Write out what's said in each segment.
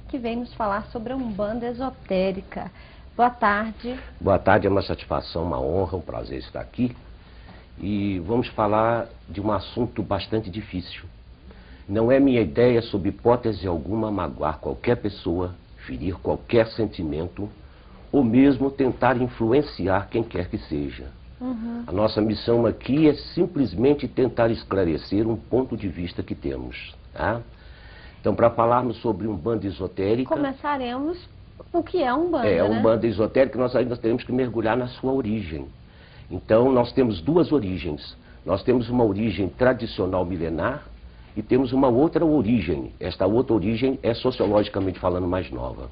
Que vem nos falar sobre a Umbanda esotérica. Boa tarde. Boa tarde, é uma satisfação, uma honra, um prazer estar aqui. E vamos falar de um assunto bastante difícil. Não é minha ideia, sob hipótese alguma, magoar qualquer pessoa, ferir qualquer sentimento, ou mesmo tentar influenciar quem quer que seja. A nossa missão aqui é simplesmente tentar esclarecer um ponto de vista que temos, tá? Então, para falarmos sobre Umbanda esotérica... Começaremos o que é Umbanda, a né? Umbanda esotérica, nós ainda temos que mergulhar na sua origem. Então, nós temos duas origens. Nós temos uma origem tradicional milenar e temos uma outra origem. Esta outra origem é, sociologicamente falando, mais nova.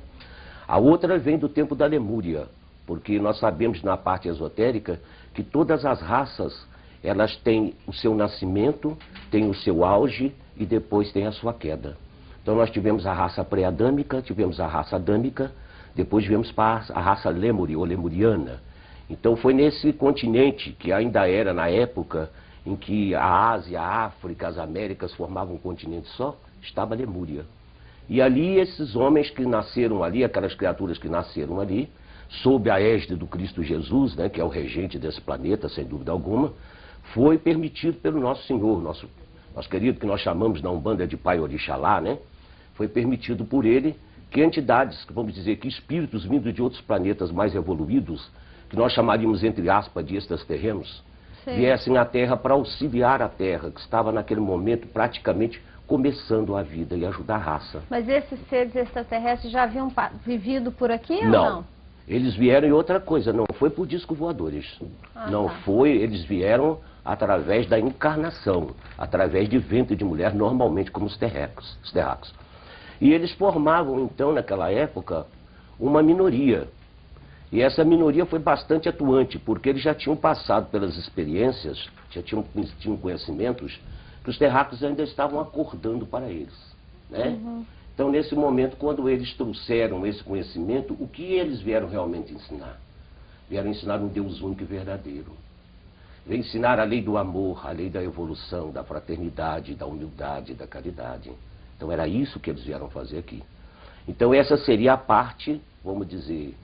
A outra vem do tempo da Lemúria, porque nós sabemos na parte esotérica que todas as raças, elas têm o seu nascimento, têm o seu auge e depois têm a sua queda. Então nós tivemos a raça pré-adâmica, tivemos a raça adâmica, depois viemos para a raça Lemuri ou lemuriana. Então foi nesse continente que ainda era na época em que a Ásia, a África, as Américas formavam um continente só, estava a Lemúria. E ali esses homens que nasceram ali, aquelas criaturas que nasceram ali, sob a égide do Cristo Jesus, né, que é o regente desse planeta, sem dúvida alguma, foi permitido pelo nosso Senhor, nosso querido, que nós chamamos na Umbanda de Pai Orixalá, né? Foi permitido por ele que entidades, vamos dizer, que espíritos vindos de outros planetas mais evoluídos, que nós chamaríamos, entre aspas, de extraterrenos, viessem à Terra para auxiliar a Terra, que estava naquele momento praticamente começando a vida e ajudar a raça. Mas esses seres extraterrestres já haviam vivido por aqui ou não? Eles vieram em outra coisa, não foi por discos voadores. Eles vieram através da encarnação, através de ventre de mulher, normalmente como os terráqueos. E eles formavam, então, naquela época, uma minoria. E essa minoria foi bastante atuante, porque eles já tinham passado pelas experiências, já tinham conhecimentos, que os terráqueos ainda estavam acordando para eles, né? Então, nesse momento, quando eles trouxeram esse conhecimento, o que eles vieram realmente ensinar? Vieram ensinar um Deus único e verdadeiro. Vieram ensinar a lei do amor, a lei da evolução, da fraternidade, da humildade, da caridade. Então, era isso que eles vieram fazer aqui. Então, essa seria a parte, vamos dizer,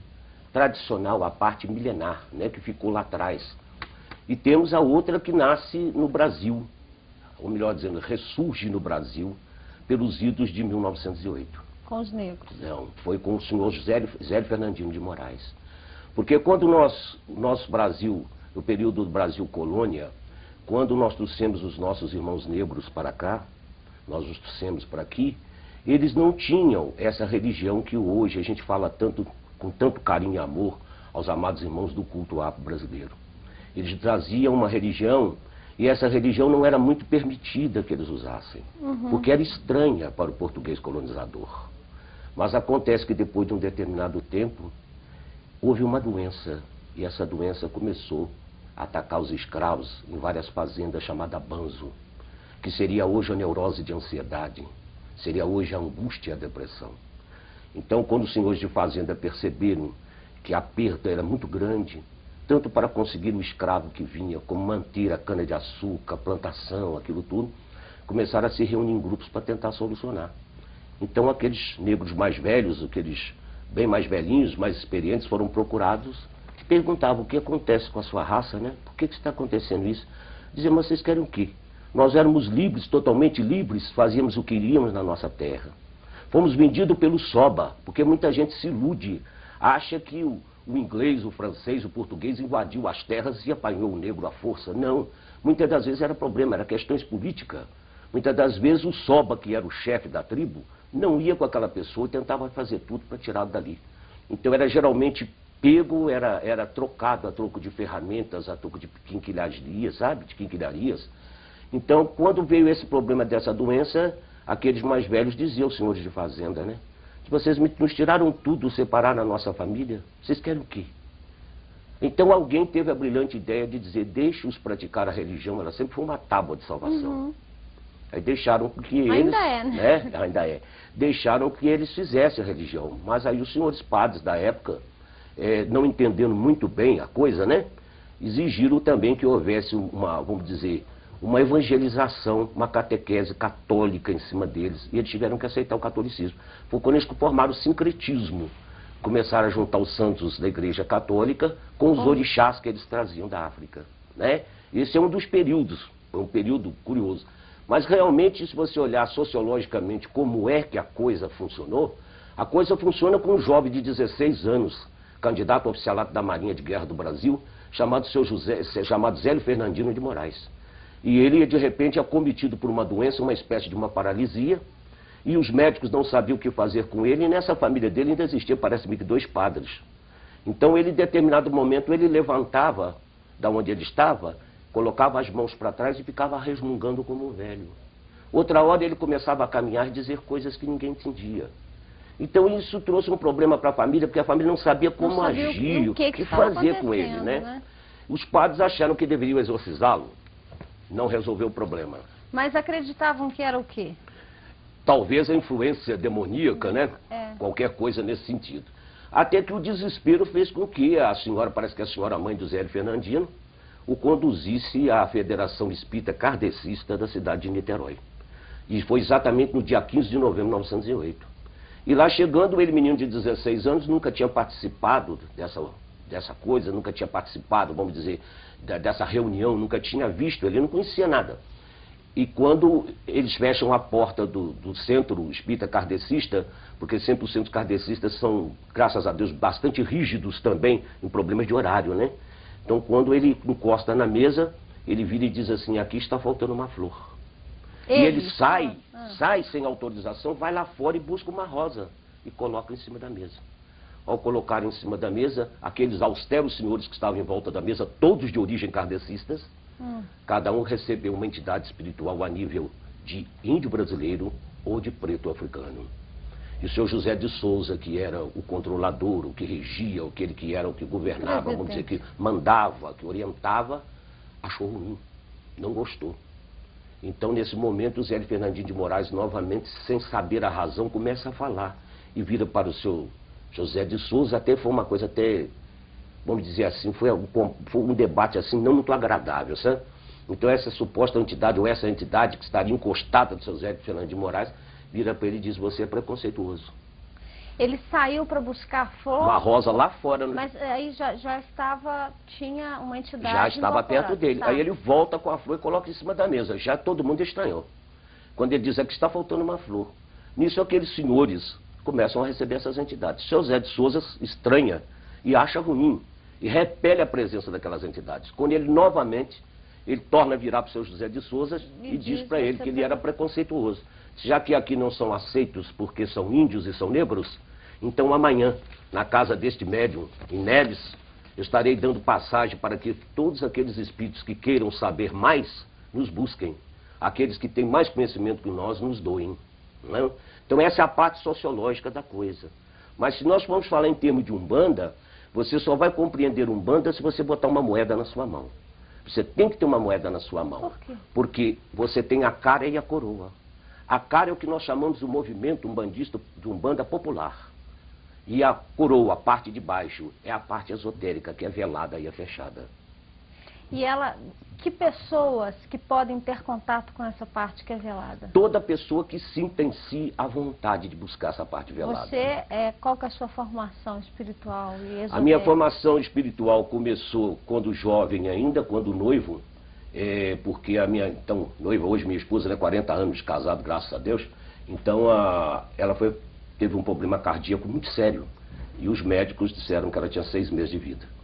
tradicional, a parte milenar, né, que ficou lá atrás. E temos a outra que nasce no Brasil, ou melhor dizendo, ressurge no Brasil, pelos idos de 1908. Com os negros? Não, foi com o senhor Zélio Fernandino de Moraes. Porque quando o nosso Brasil, no período do Brasil colônia, quando nós trouxemos os nossos irmãos negros para cá, nós os trouxemos para aqui, eles não tinham essa religião que hoje a gente fala tanto, com tanto carinho e amor aos amados irmãos do culto afro brasileiro. Eles traziam uma religião, e essa religião não era muito permitida que eles usassem, porque era estranha para o português colonizador. Mas acontece que depois de um determinado tempo, houve uma doença, e essa doença começou a atacar os escravos em várias fazendas, chamada banzo, que seria hoje a neurose de ansiedade, seria hoje a angústia e a depressão. Então, quando os senhores de fazenda perceberam que a perda era muito grande, tanto para conseguir o escravo que vinha, como manter a cana-de-açúcar, a plantação, aquilo tudo, começaram a se reunir em grupos para tentar solucionar. Então, aqueles negros mais velhos, aqueles bem mais velhinhos, mais experientes, foram procurados e perguntavam o que acontece com a sua raça, né? Por que está acontecendo isso? Diziam, mas vocês querem o quê? Nós éramos livres, totalmente livres, fazíamos o que iríamos na nossa terra. Fomos vendidos pelo Soba, porque muita gente se ilude, acha que o inglês, o francês, o português invadiu as terras e apanhou o negro à força. Não, muitas das vezes era problema, era questões políticas. Muitas das vezes o Soba, que era o chefe da tribo, não ia com aquela pessoa e tentava fazer tudo para tirá-lo dali. Então era geralmente pego, era trocado a troco de ferramentas, a troco de quinquilharias, sabe? De quinquilharias. Então, quando veio esse problema dessa doença, aqueles mais velhos diziam, os senhores de fazenda, né? Vocês nos tiraram tudo, separaram a nossa família, vocês querem o quê? Então alguém teve a brilhante ideia de dizer, deixe-os praticar a religião, ela sempre foi uma tábua de salvação. Aí deixaram que eles... Ainda é, né? Ainda é. Deixaram que eles fizessem a religião. Mas aí os senhores padres da época, não entendendo muito bem a coisa, né? Exigiram também que houvesse vamos dizer, uma evangelização, uma catequese católica em cima deles, e eles tiveram que aceitar o catolicismo. Foi quando eles formaram o sincretismo, começaram a juntar os santos da Igreja Católica com os orixás que eles traziam da África, né? Esse é um dos períodos, é um período curioso. Mas realmente, se você olhar sociologicamente como é que a coisa funcionou, a coisa funciona com um jovem de 16 anos, candidato ao oficialato da Marinha de Guerra do Brasil, chamado Zélio Fernandino de Moraes. E ele, de repente, é acometido por uma doença, uma espécie de uma paralisia, e os médicos não sabiam o que fazer com ele, e nessa família dele ainda existia, parece-me que 2 padres. Então ele, em determinado momento, ele levantava da onde ele estava, colocava as mãos para trás e ficava resmungando como um velho. Outra hora ele começava a caminhar e dizer coisas que ninguém entendia. Então isso trouxe um problema para a família, porque a família não sabia como agir, o que fazer com ele, né? Os padres acharam que deveriam exorcizá-lo, não resolveu o problema. Mas acreditavam que era o quê? Talvez a influência demoníaca, né? Qualquer coisa nesse sentido. Até que o desespero fez com que a senhora, parece que a senhora mãe do Zélio Fernandino, o conduzisse à Federação Espírita Kardecista da cidade de Niterói. E foi exatamente no dia 15 de novembro de 1908. E lá chegando, ele, menino de 16 anos, nunca tinha participado dessa coisa, nunca tinha participado, vamos dizer, dessa reunião, nunca tinha visto, ele não conhecia nada. E quando eles fecham a porta do Centro Espírita Kardecista, porque sempre os centros kardecistas são, graças a Deus, bastante rígidos também em problemas de horário, né? Então, quando ele encosta na mesa, ele vira e diz assim, aqui está faltando uma flor. E ele sai sem autorização, vai lá fora e busca uma rosa e coloca em cima da mesa. Ao colocar em cima da mesa, aqueles austeros senhores que estavam em volta da mesa, todos de origem kardecistas, cada um recebeu uma entidade espiritual a nível de índio brasileiro ou de preto africano. E o seu José de Souza, que era o controlador, o que regia, aquele que era o que governava, vamos dizer, que mandava, que orientava, achou ruim, não gostou. Então, nesse momento, o Zélio Fernandino de Moraes, novamente, sem saber a razão, começa a falar. E vira para o seu José de Souza, até foi uma coisa até, vamos dizer assim, foi um debate assim, não muito agradável, sabe? Então, essa suposta entidade, ou essa entidade que estaria encostada do seu Zélio Fernandino de Moraes, vira para ele e diz, você é preconceituoso. Ele saiu para buscar flor? Uma rosa lá fora. Mas aí já estava, tinha uma entidade já estava perto dele. Tá. Aí ele volta com a flor e coloca em cima da mesa. Já todo mundo estranhou. Quando ele diz, é que está faltando uma flor. Nisso, aqueles senhores começam a receber essas entidades. Seu Zé de Souza estranha e acha ruim. E repele a presença daquelas entidades. Quando ele, novamente, ele torna a virar para o seu José de Souza e diz para ele que ele era preconceituoso. Já que aqui não são aceitos porque são índios e são negros, então amanhã, na casa deste médium, em Neves, eu estarei dando passagem para que todos aqueles espíritos que queiram saber mais, nos busquem. Aqueles que têm mais conhecimento que nós, nos doem. Não é? Então essa é a parte sociológica da coisa. Mas se nós formos falar em termos de Umbanda, você só vai compreender Umbanda se você botar uma moeda na sua mão. Você tem que ter uma moeda na sua mão. Por quê? Porque você tem a cara e a coroa. A cara é o que nós chamamos do movimento umbandista, de Umbanda popular. E a coroa, a parte de baixo, é a parte esotérica, que é velada e é fechada. E ela, que pessoas que podem ter contato com essa parte que é velada? Toda pessoa que sinta em si a vontade de buscar essa parte velada. Você, qual que é a sua formação espiritual e esotérica? A minha formação espiritual começou quando jovem ainda, quando noivo, porque a minha, então, noiva, hoje minha esposa, né, 40 anos de casado, graças a Deus, então ela teve um problema cardíaco muito sério. E os médicos disseram que ela tinha 6 meses de vida.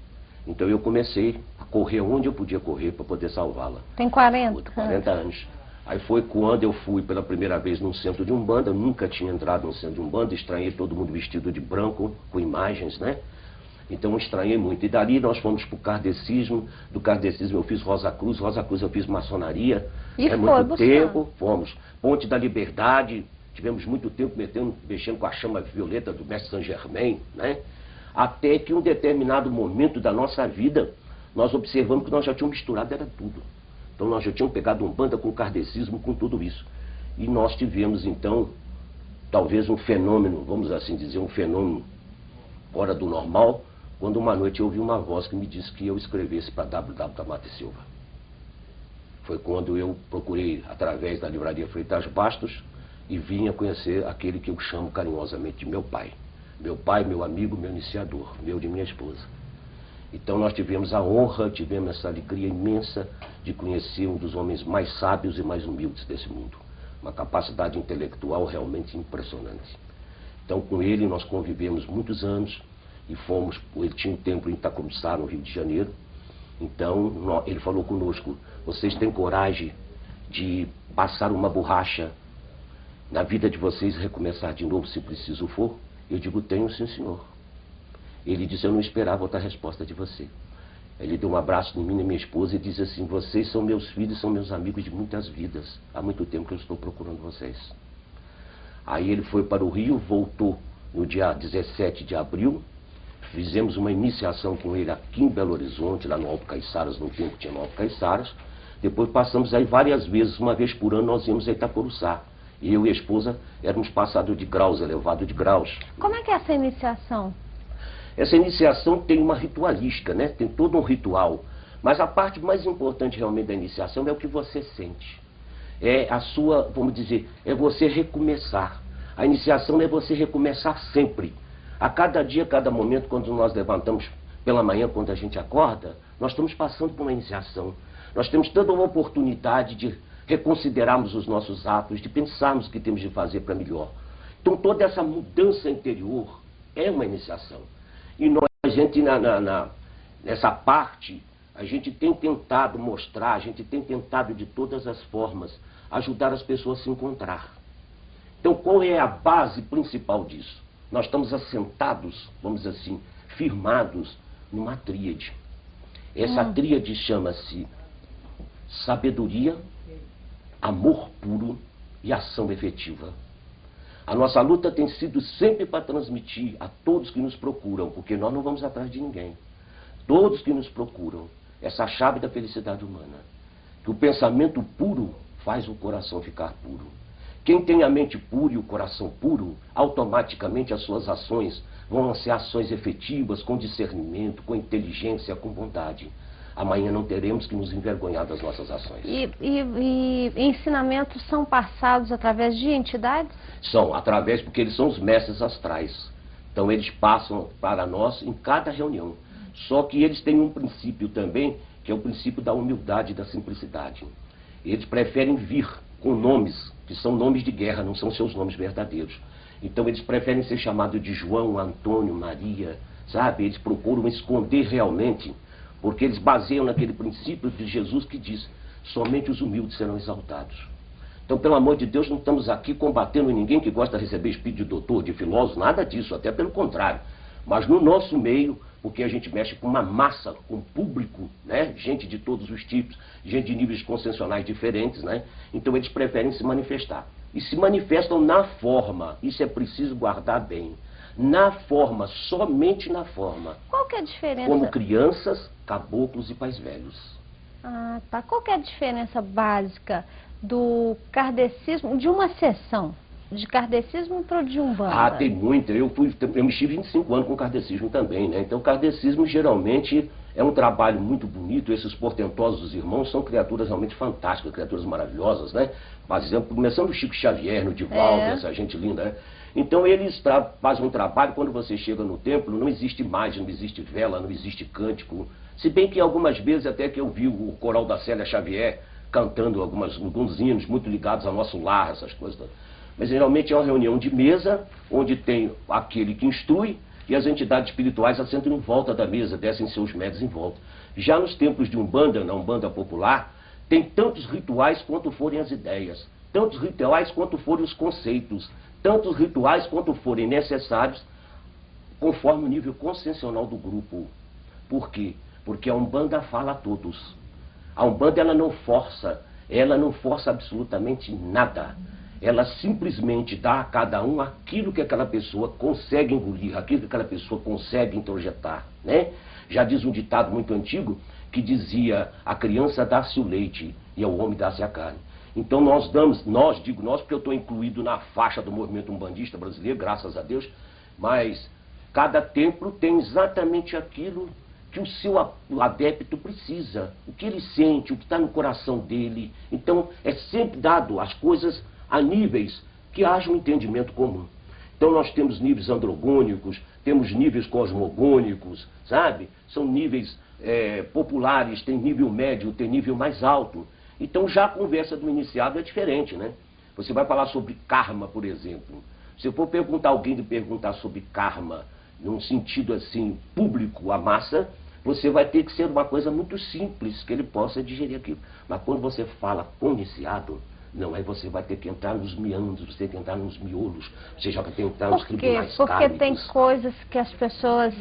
Então eu comecei a correr onde eu podia correr para poder salvá-la. Tem 40? 40 anos. Aí foi quando eu fui pela primeira vez num centro de Umbanda, eu nunca tinha entrado num centro de Umbanda, estranhei todo mundo vestido de branco, com imagens, né? Então eu estranhei muito. E dali nós fomos para o kardecismo, do kardecismo eu fiz Rosa Cruz eu fiz maçonaria. E foi muito buscando. tempo, fomos. Ponte da Liberdade, tivemos muito tempo mexendo com a chama violeta do mestre Saint Germain, né? Até que em um determinado momento da nossa vida, nós observamos que nós já tínhamos misturado, era tudo. Então nós já tínhamos pegado Umbanda com kardecismo, com tudo isso. E nós tivemos então, talvez um fenômeno, vamos assim dizer, um fenômeno fora do normal, quando uma noite eu ouvi uma voz que me disse que eu escrevesse para W.W. da Mata e Silva. Foi quando eu procurei, através da livraria Freitas Bastos, e vim a conhecer aquele que eu chamo carinhosamente de meu pai. Meu pai, meu amigo, meu iniciador, meu de minha esposa. Então nós tivemos a honra, tivemos essa alegria imensa de conhecer um dos homens mais sábios e mais humildes desse mundo. Uma capacidade intelectual realmente impressionante. Então com ele nós convivemos muitos anos e fomos, ele tinha um templo em Itacoruçá, no Rio de Janeiro. Então ele falou conosco: vocês têm coragem de passar uma borracha na vida de vocês e recomeçar de novo se preciso for? Eu digo: tenho, sim, senhor. Ele disse: eu não esperava outra resposta de você. Ele deu um abraço em mim e minha esposa e disse assim: vocês são meus filhos, são meus amigos de muitas vidas. Há muito tempo que eu estou procurando vocês. Aí ele foi para o Rio, voltou no dia 17 de abril. Fizemos uma iniciação com ele aqui em Belo Horizonte, lá no Alto Caiçaras, no tempo que tinha no Alto Caiçaras. Depois passamos aí várias vezes, uma vez por ano nós íamos a Itacoruçá. E eu e a esposa éramos passados de graus, elevado de graus. Como é que é essa iniciação? Essa iniciação tem uma ritualística, né? Tem todo um ritual. Mas a parte mais importante realmente da iniciação é o que você sente. É a sua, vamos dizer, é você recomeçar. A iniciação é você recomeçar sempre. A cada dia, a cada momento, quando nós levantamos pela manhã, quando a gente acorda, nós estamos passando por uma iniciação. Nós temos toda uma oportunidade de reconsiderarmos os nossos atos, de pensarmos o que temos de fazer para melhor. Então toda essa mudança interior é uma iniciação. E nós, a gente nessa parte, a gente tem tentado mostrar, a gente tem tentado de todas as formas ajudar as pessoas a se encontrar. Então qual é a base principal disso? Nós estamos assentados, vamos dizer assim, firmados numa tríade. Essa tríade chama-se sabedoria, amor puro e ação efetiva. A nossa luta tem sido sempre para transmitir a todos que nos procuram, porque nós não vamos atrás de ninguém. Todos que nos procuram, essa chave da felicidade humana. Que o pensamento puro faz o coração ficar puro. Quem tem a mente pura e o coração puro, automaticamente as suas ações vão ser ações efetivas, com discernimento, com inteligência, com bondade. Amanhã não teremos que nos envergonhar das nossas ações. E ensinamentos são passados através de entidades? São, através, porque eles são os mestres astrais. Então eles passam para nós em cada reunião. Só que eles têm um princípio também, que é o princípio da humildade e da simplicidade. Eles preferem vir com nomes, que são nomes de guerra, não são seus nomes verdadeiros. Então eles preferem ser chamados de João, Antônio, Maria, sabe? Eles procuram esconder realmente, porque eles baseiam naquele princípio de Jesus que diz: somente os humildes serão exaltados. Então, pelo amor de Deus, não estamos aqui combatendo ninguém que gosta de receber espírito de doutor, de filósofo, nada disso, até pelo contrário. Mas no nosso meio, porque a gente mexe com uma massa, com um público, né? Gente de todos os tipos, gente de níveis conscienciais diferentes, né? Então eles preferem se manifestar. E se manifestam na forma, isso é preciso guardar bem. Na forma, somente na forma. Qual que é a diferença? Como crianças, caboclos e pais velhos. Ah, tá. Qual que é a diferença básica do kardecismo, de uma sessão, de kardecismo para o de Umbanda? Ah, tem muita. Eu mexi 25 anos com kardecismo também, né? Então o kardecismo geralmente é um trabalho muito bonito. Esses portentosos irmãos são criaturas realmente fantásticas, criaturas maravilhosas, né? Por exemplo, começando o Chico Xavier, no Divaldo, essa gente linda, né? Então eles fazem um trabalho, quando você chega no templo, não existe imagem, não existe vela, não existe cântico. Se bem que algumas vezes até que eu vi o coral da Célia Xavier cantando alguns hinos muito ligados ao nosso lar, essas coisas. Mas geralmente é uma reunião de mesa, onde tem aquele que instrui e as entidades espirituais assentam em volta da mesa, descem seus médios em volta. Já nos templos de Umbanda, na Umbanda popular, tem tantos rituais quanto forem as ideias, tantos rituais quanto forem os conceitos, tantos rituais quanto forem necessários, conforme o nível consciencial do grupo. Por quê? Porque a Umbanda fala a todos. A Umbanda ela não força absolutamente nada. Ela simplesmente dá a cada um aquilo que aquela pessoa consegue engolir, aquilo que aquela pessoa consegue introjetar, né? Já diz um ditado muito antigo que dizia: a criança dá-se o leite e ao homem dá-se a carne. Então digo nós porque eu estou incluído na faixa do movimento umbandista brasileiro, graças a Deus, mas cada templo tem exatamente aquilo que o seu adepto precisa, o que ele sente, o que está no coração dele. Então, é sempre dado as coisas a níveis que haja um entendimento comum. Então, nós temos níveis androgônicos, temos níveis cosmogônicos, sabe? São níveis populares, tem nível médio, tem nível mais alto. Então, já a conversa do iniciado é diferente, né? Você vai falar sobre karma, por exemplo. Se eu for perguntar alguém de perguntar sobre karma, num sentido assim, público, a massa, você vai ter que ser uma coisa muito simples, que ele possa digerir aquilo. Mas quando você fala com o iniciado, não, aí você vai ter que entrar nos meandros, você tem que entrar nos miolos, você já vai ter que entrar nos tribunais Porque kármicos. tem coisas que as pessoas,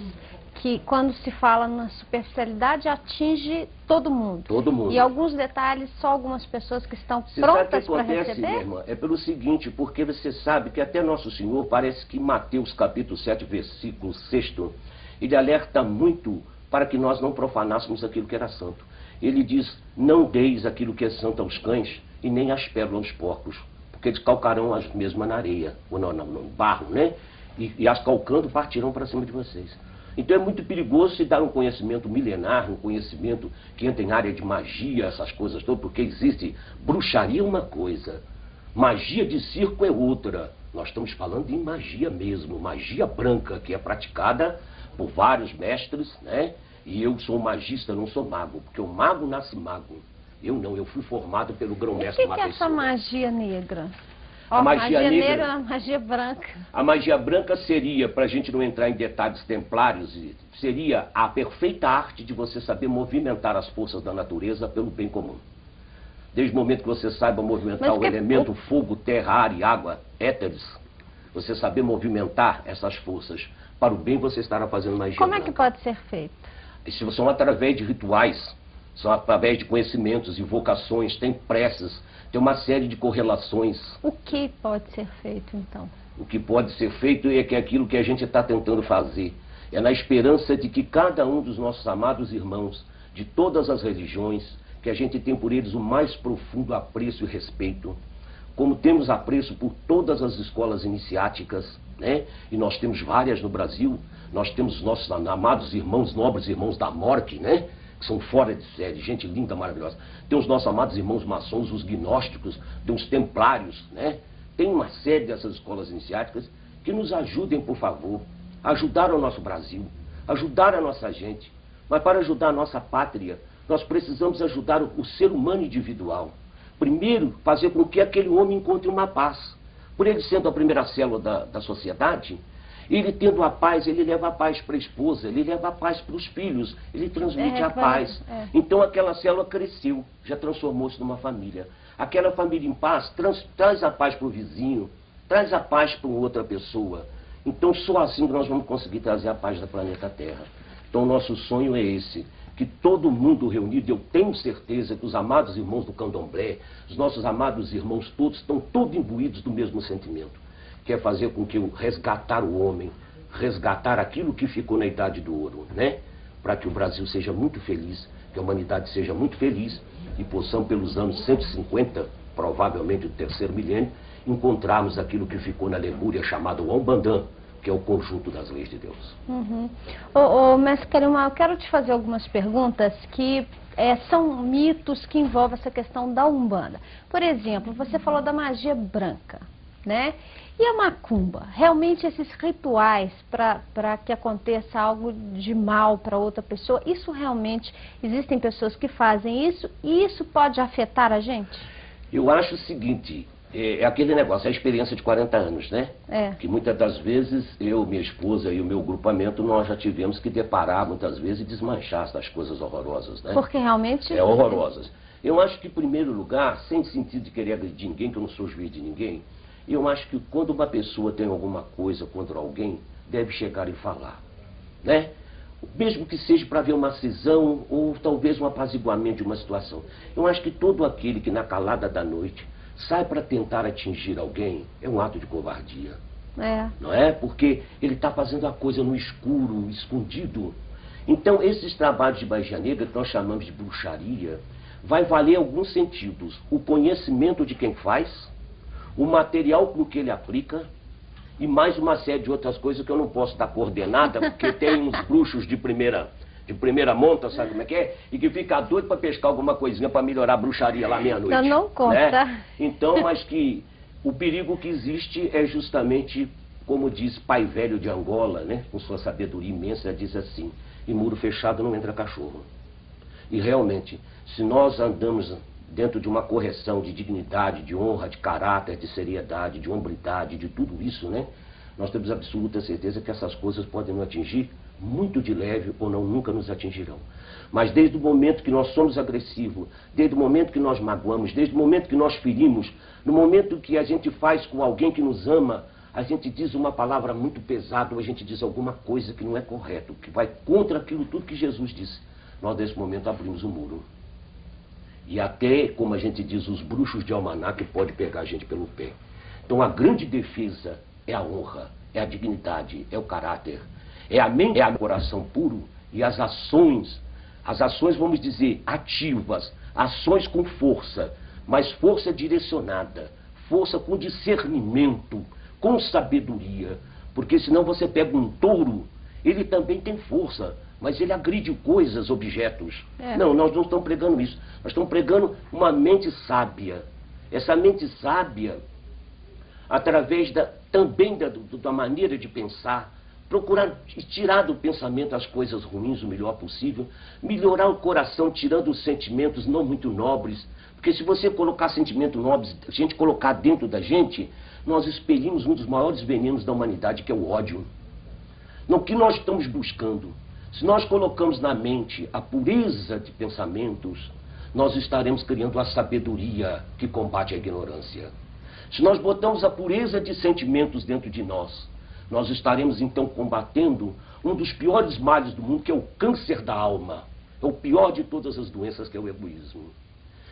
que quando se fala na superficialidade, atinge todo mundo. Todo mundo. E alguns detalhes, só algumas pessoas que estão Você prontas para acontece, receber? minha irmã, é pelo seguinte, porque você sabe que até Nosso Senhor, parece que Mateus capítulo 7, versículo 6, ele alerta muito para que nós não profanássemos aquilo que era santo. Ele diz, não deis aquilo que é santo aos cães e nem as pérolas aos porcos, porque eles calcarão as mesmas na areia, ou no barro, né? E as calcando partirão para cima de vocês. Então é muito perigoso se dar um conhecimento milenar, um conhecimento que entra em área de magia, essas coisas todas, porque existe bruxaria uma coisa, magia de circo é outra. Nós estamos falando em magia mesmo, magia branca, que é praticada por vários mestres, né? E eu sou magista, não sou mago, porque o mago nasce mago. Eu não, eu fui formado pelo grão-mestre Matheus. O que é essa magia negra? A magia negra, a magia branca. A magia branca seria, para a gente não entrar em detalhes templários, seria a perfeita arte de você saber movimentar as forças da natureza pelo bem comum. Desde o momento que você saiba movimentar o elemento fogo, terra, ar e água, éteres, você saber movimentar essas forças para o bem, você estará fazendo magia branca. Como é que pode ser feito? Isso são através de rituais, são através de conhecimentos, invocações, tem preces, tem uma série de correlações. O que pode ser feito, então? O que pode ser feito é que aquilo que a gente está tentando fazer. É na esperança de que cada um dos nossos amados irmãos, de todas as religiões, que a gente tem por eles o mais profundo apreço e respeito. Como temos apreço por todas as escolas iniciáticas, né? E nós temos várias no Brasil. Nós temos nossos amados irmãos, nobres irmãos da morte, né? Que são fora de série, gente linda, maravilhosa. Tem os nossos amados irmãos maçons, os gnósticos, tem os templários, né? Tem uma série dessas escolas iniciáticas que nos ajudem, por favor, a ajudar o nosso Brasil, ajudar a nossa gente. Mas para ajudar a nossa pátria, nós precisamos ajudar o ser humano individual. Primeiro, fazer com que aquele homem encontre uma paz. Por ele sendo a primeira célula da sociedade, ele tendo a paz, ele leva a paz para a esposa, ele leva a paz para os filhos, ele transmite a paz. Então aquela célula cresceu, já transformou-se numa família. Aquela família em paz traz a paz para o vizinho, traz a paz para outra pessoa. Então só assim nós vamos conseguir trazer a paz do planeta Terra. Então o nosso sonho é esse, que todo mundo reunido, eu tenho certeza que os amados irmãos do Candomblé, os nossos amados irmãos todos, estão todos imbuídos do mesmo sentimento. Que é fazer com que resgatar o homem, resgatar aquilo que ficou na Idade do Ouro, né? Para que o Brasil seja muito feliz, que a humanidade seja muito feliz e possamos, pelos anos 150, provavelmente o terceiro milênio, encontrarmos aquilo que ficou na Lemúria chamado Umbandã, que é o conjunto das leis de Deus. Mestre Carimã, eu quero te fazer algumas perguntas que são mitos que envolvem essa questão da Umbanda. Por exemplo, você falou da magia branca, né? E a macumba? Realmente esses rituais para que aconteça algo de mal para outra pessoa, isso realmente, existem pessoas que fazem isso e isso pode afetar a gente? Eu acho o seguinte, é aquele negócio, é a experiência de 40 anos, né? Que muitas das vezes eu, minha esposa e o meu grupamento, nós já tivemos que deparar muitas vezes e desmanchar essas coisas horrorosas, né? Porque realmente... horrorosas. Eu acho que, em primeiro lugar, sem sentido de querer agredir ninguém, que eu não sou juiz de ninguém, eu acho que quando uma pessoa tem alguma coisa contra alguém, deve chegar e falar, né? Mesmo que seja para ver uma cisão ou talvez um apaziguamento de uma situação. Eu acho que todo aquele que na calada da noite sai para tentar atingir alguém é um ato de covardia. Não é? Porque ele está fazendo a coisa no escuro, escondido. Então, esses trabalhos de magia negra, que nós chamamos de bruxaria, vai valer alguns sentidos. O conhecimento de quem faz, o material com que ele aplica e mais uma série de outras coisas que eu não posso dar coordenada, porque tem uns bruxos de primeira de primeira monta, sabe como é que é? E que fica doido para pescar alguma coisinha para melhorar a bruxaria lá meia-noite. Não conta. Né? Então, mas que o perigo que existe é justamente, como diz pai velho de Angola, né? Com sua sabedoria imensa, diz assim, em muro fechado não entra cachorro. E realmente, se nós andamos dentro de uma correção de dignidade, de honra, de caráter, de seriedade, de hombridade, de tudo isso, né? Nós temos absoluta certeza que essas coisas podem nos atingir muito de leve ou não, nunca nos atingirão. Mas desde o momento que nós somos agressivos, desde o momento que nós magoamos, desde o momento que nós ferimos, no momento que a gente faz com alguém que nos ama, a gente diz uma palavra muito pesada, ou a gente diz alguma coisa que não é correto, que vai contra aquilo tudo que Jesus disse. Nós, nesse momento, abrimos o muro. E até, como a gente diz, os bruxos de almanaque podem pegar a gente pelo pé. Então, a grande defesa é a honra, é a dignidade, é o caráter, é a mente, é o coração puro e as ações, vamos dizer, ativas, ações com força, mas força direcionada, força com discernimento, com sabedoria, porque senão você pega um touro, ele também tem força, mas ele agride coisas, objetos. Não, nós não estamos pregando isso, nós estamos pregando uma mente sábia. Essa mente sábia, através também da maneira de pensar, procurar tirar do pensamento as coisas ruins o melhor possível, melhorar o coração tirando os sentimentos não muito nobres, porque se você colocar sentimentos nobres, a gente colocar dentro da gente, nós expelimos um dos maiores venenos da humanidade, que é o ódio. No que nós estamos buscando, se nós colocamos na mente a pureza de pensamentos, nós estaremos criando a sabedoria que combate a ignorância. Se nós botamos a pureza de sentimentos dentro de nós estaremos então combatendo um dos piores males do mundo, que é o câncer da alma. É o pior de todas as doenças, que é o egoísmo.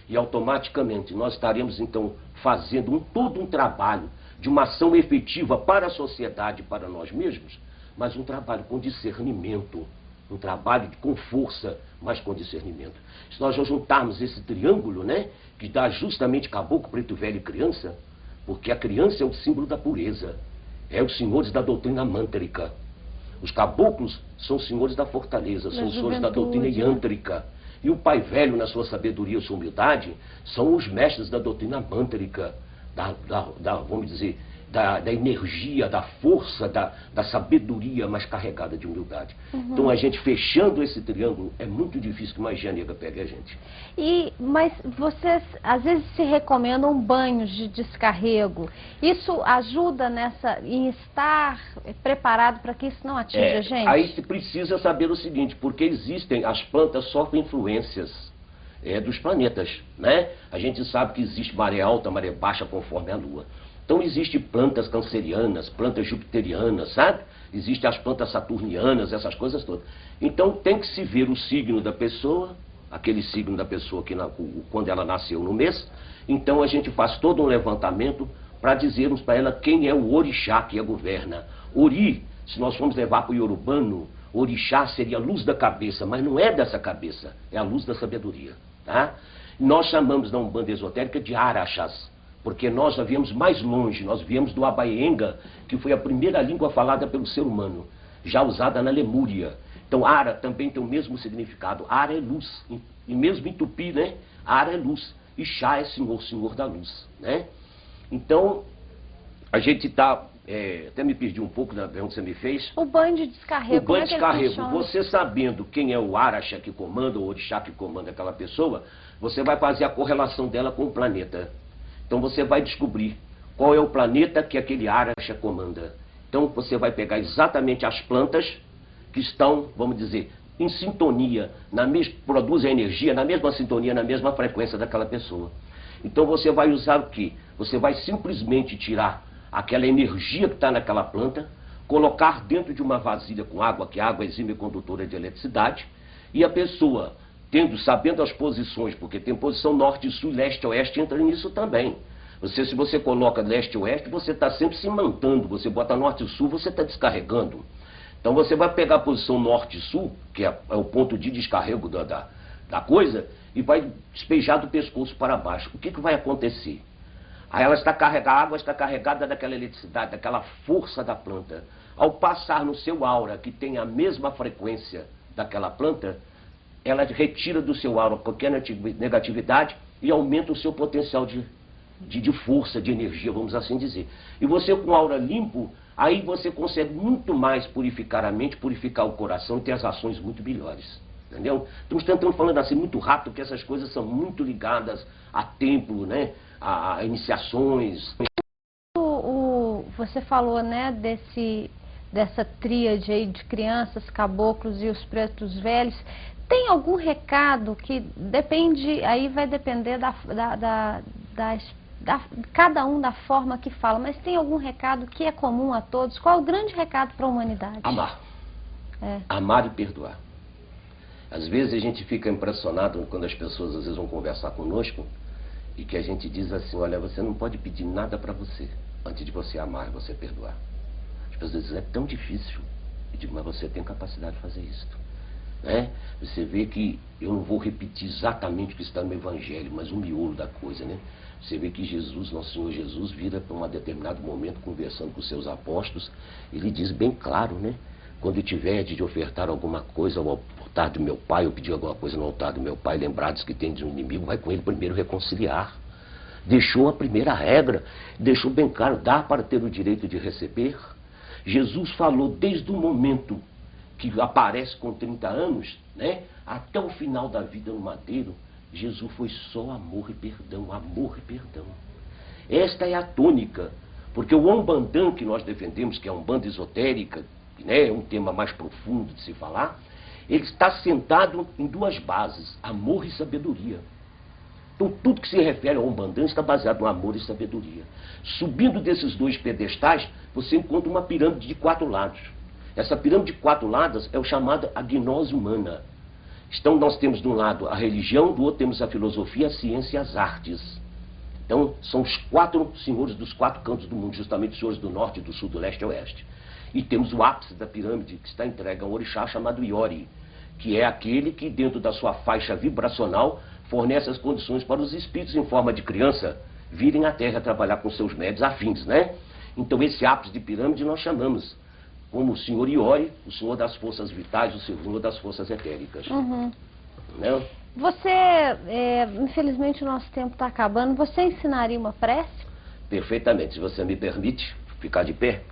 E automaticamente nós estaremos então fazendo todo um trabalho de uma ação efetiva para a sociedade, para nós mesmos, mas um trabalho com discernimento, um trabalho com força, mas com discernimento. Se nós juntarmos esse triângulo, né, que dá justamente caboclo, preto velho e criança, porque a criança é o símbolo da pureza, é os senhores da doutrina mântrica. Os caboclos são os senhores da fortaleza, são os senhores da doutrina yântrica. E o pai velho, na sua sabedoria e sua humildade, são os mestres da doutrina mântrica, vamos dizer, da energia, da força, da sabedoria, mas carregada de humildade. Então, a gente fechando esse triângulo, é muito difícil que magia negra pegue a gente. Mas vocês, às vezes, se recomendam banhos de descarrego. Isso ajuda em estar preparado para que isso não atinja a gente? Aí se precisa saber o seguinte, porque as plantas sofrem influências dos planetas, né? A gente sabe que existe maré alta, maré baixa, conforme a Lua. Então, existem plantas cancerianas, plantas jupiterianas, sabe? Existem as plantas saturnianas, essas coisas todas. Então, tem que se ver o signo da pessoa, aquele signo da pessoa que quando ela nasceu no mês. Então, a gente faz todo um levantamento para dizermos para ela quem é o orixá que a governa. Ori, se nós formos levar para o iorubano, orixá seria a luz da cabeça, mas não é dessa cabeça, é a luz da sabedoria, tá? Nós chamamos na Umbanda esotérica de araxás, porque nós já viemos mais longe, nós viemos do Abaenga, que foi a primeira língua falada pelo ser humano, já usada na Lemúria. Então, Ara também tem o mesmo significado. Ara é luz, e mesmo em Tupi, né? Ara é luz, e Xá é Senhor, Senhor da luz, né? Então, a gente está, até me perdi um pouco da pergunta que você me fez. O banho de descarrego, o banho de descarrego, você sabendo quem é o Araxá que comanda, ou o orixá que comanda aquela pessoa, você vai fazer a correlação dela com o planeta. Então você vai descobrir qual é o planeta que aquele Araxá comanda. Então você vai pegar exatamente as plantas que estão, vamos dizer, em sintonia, produzem energia na mesma sintonia, na mesma frequência daquela pessoa. Então você vai usar o quê? Você vai simplesmente tirar aquela energia que está naquela planta, colocar dentro de uma vasilha com água, que a água é exímia condutora de eletricidade, e a pessoa, sabendo as posições, porque tem posição norte, sul, leste, oeste, entra nisso também. Se você coloca leste e oeste, você está sempre se mantando. Você bota norte e sul, você está descarregando. Então você vai pegar a posição norte e sul, que é o ponto de descarrego da coisa, e vai despejar do pescoço para baixo. O que vai acontecer? Aí ela está carregada, a água está carregada daquela eletricidade, daquela força da planta. Ao passar no seu aura, que tem a mesma frequência daquela planta, ela retira do seu aura qualquer negatividade e aumenta o seu potencial de força, de energia, vamos assim dizer. E você com aura limpo, aí você consegue muito mais purificar a mente, purificar o coração e ter as ações muito melhores. Entendeu? Estamos tentando falando assim muito rápido, porque essas coisas são muito ligadas a templo, né? A iniciações. Você falou, né, dessa tríade aí de crianças, caboclos e os pretos velhos. Tem algum recado que depende, aí vai depender cada um da forma que fala, mas tem algum recado que é comum a todos? Qual é o grande recado para a humanidade? Amar. Amar e perdoar. Às vezes a gente fica impressionado quando as pessoas às vezes vão conversar conosco e que a gente diz assim, olha, você não pode pedir nada para você antes de você amar e você perdoar. As pessoas dizem, é tão difícil. Eu digo, mas você tem capacidade de fazer isso. Né? Você vê que, eu não vou repetir exatamente o que está no Evangelho, mas o miolo da coisa, né? Você vê que Jesus, nosso Senhor Jesus, vira para um determinado momento conversando com os seus apóstolos, ele diz bem claro, né? Quando tiver de ofertar alguma coisa ao altar do meu pai, ou pedir alguma coisa no altar do meu pai, lembrados que tem de um inimigo, vai com ele primeiro reconciliar. Deixou a primeira regra, deixou bem claro, dá para ter o direito de receber. Jesus falou desde o momento que aparece com 30 anos, né, até o final da vida no madeiro, Jesus foi só amor e perdão, amor e perdão. Esta é a tônica, porque o Umbandã que nós defendemos, que é uma Umbanda esotérica, né, é um tema mais profundo de se falar, ele está sentado em duas bases, amor e sabedoria. Então tudo que se refere ao Umbandã está baseado no amor e sabedoria. Subindo desses dois pedestais, você encontra uma pirâmide de 4 lados. Essa pirâmide de 4 lados é o chamado a gnose humana. Então nós temos de um lado a religião, do outro temos a filosofia, a ciência e as artes. Então são os 4 senhores dos 4 cantos do mundo, justamente os senhores do norte, do sul, do leste e oeste. E temos o ápice da pirâmide que está entregue a um orixá chamado Iori, que é aquele que dentro da sua faixa vibracional fornece as condições para os espíritos em forma de criança virem à Terra trabalhar com seus médios afins, né? Então esse ápice de pirâmide nós chamamos como o senhor Iori, o senhor das forças vitais, o senhor das forças etéricas. Uhum. Né? Você, infelizmente o nosso tempo está acabando, você ensinaria uma prece? Perfeitamente, se você me permite ficar de pé.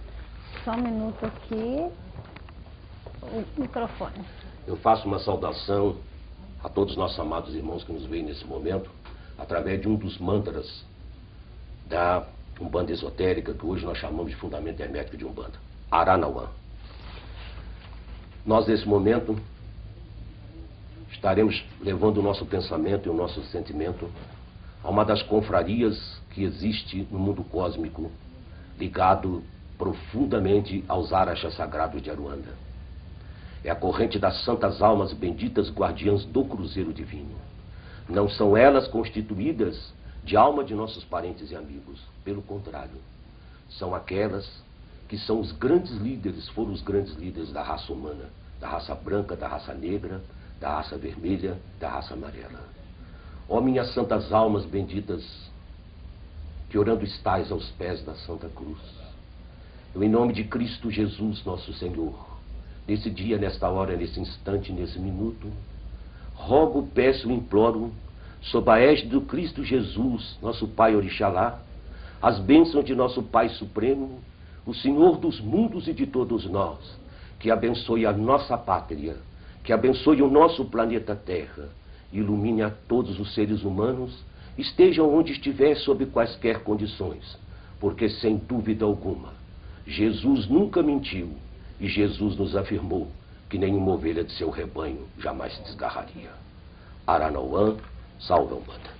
Só um minuto aqui, o microfone. Eu faço uma saudação a todos os nossos amados irmãos que nos veem nesse momento, através de um dos mantras da Umbanda esotérica, que hoje nós chamamos de Fundamento Hermético de Umbanda, Aranauã. Nós, nesse momento, estaremos levando o nosso pensamento e o nosso sentimento a uma das confrarias que existe no mundo cósmico, ligado profundamente aos araxas sagrados de Aruanda. É a corrente das santas almas benditas guardiãs do cruzeiro divino. Não são elas constituídas de alma de nossos parentes e amigos. Pelo contrário, são aquelas que são os grandes líderes, foram os grandes líderes da raça humana, da raça branca, da raça negra, da raça vermelha, da raça amarela. Ó minhas santas almas benditas, que orando estais aos pés da Santa Cruz, eu, em nome de Cristo Jesus, nosso Senhor, nesse dia, nesta hora, nesse instante, nesse minuto, rogo, peço e imploro, sob a égide do Cristo Jesus, nosso Pai Orixalá, as bênçãos de nosso Pai Supremo, o Senhor dos mundos e de todos nós, que abençoe a nossa pátria, que abençoe o nosso planeta Terra, ilumine a todos os seres humanos, estejam onde estiver, sob quaisquer condições, porque sem dúvida alguma, Jesus nunca mentiu, e Jesus nos afirmou que nenhuma ovelha de seu rebanho jamais se desgarraria. Aranauã, salve a Umbanda.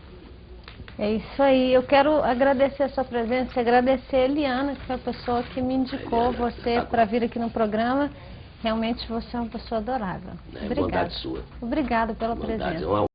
É isso aí. Eu quero agradecer a sua presença, agradecer a Eliana, que foi a pessoa que me indicou você para vir aqui no programa. Realmente você é uma pessoa adorável. Obrigada. Bondade sua. Obrigada pela Bondade. presença. É uma